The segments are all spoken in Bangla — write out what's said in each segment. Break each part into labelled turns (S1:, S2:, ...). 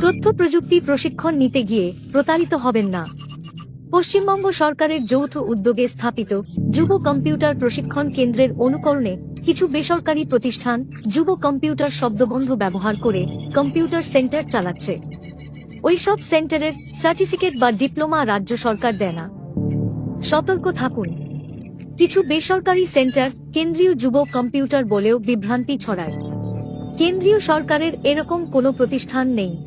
S1: তথ্য প্রযুক্তি প্রশিক্ষণ নিতে গিয়ে প্রতারিত হবেন না। পশ্চিমবঙ্গ সরকারের যৌথ উদ্যোগে স্থাপিত যুব কম্পিউটার প্রশিক্ষণ কেন্দ্রের অনুকরণে কিছু বেসরকারি প্রতিষ্ঠান যুব কম্পিউটার শব্দবন্ধ ব্যবহার করে কম্পিউটার সেন্টার চালাচ্ছে। ওইসব সেন্টারের সার্টিফিকেট বা ডিপ্লোমা রাজ্য সরকার দেয় না। সতর্ক থাকুন। কিছু বেসরকারি সেন্টার কেন্দ্রীয় যুব কম্পিউটার বলেও বিভ্রান্তি ছড়ায়। কেন্দ্রীয় সরকারের এরকম কোনো প্রতিষ্ঠান নেই।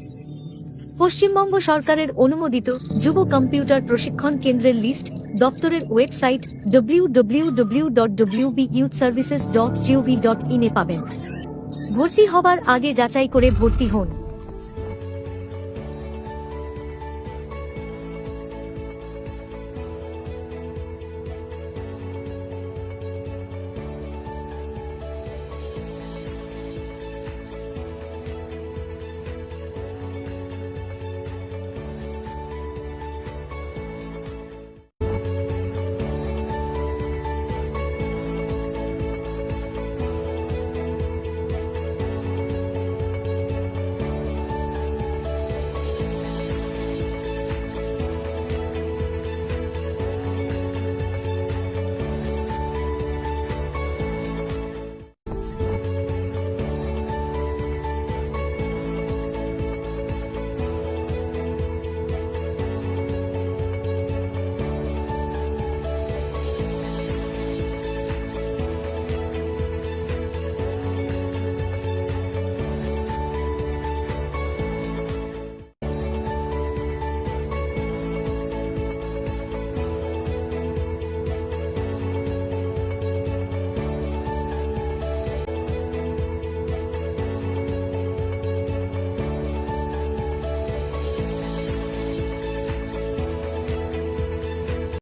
S1: পশ্চিমবঙ্গ সরকারের অনুমোদিত যুব কম্পিউটার প্রশিক্ষণ কেন্দ্রের লিস্ট দপ্তরের ওয়েবসাইট www.wbyouthservices.gov.in এ পাবেন। ভর্তি হবার আগে যাচাই করে ভর্তি হন।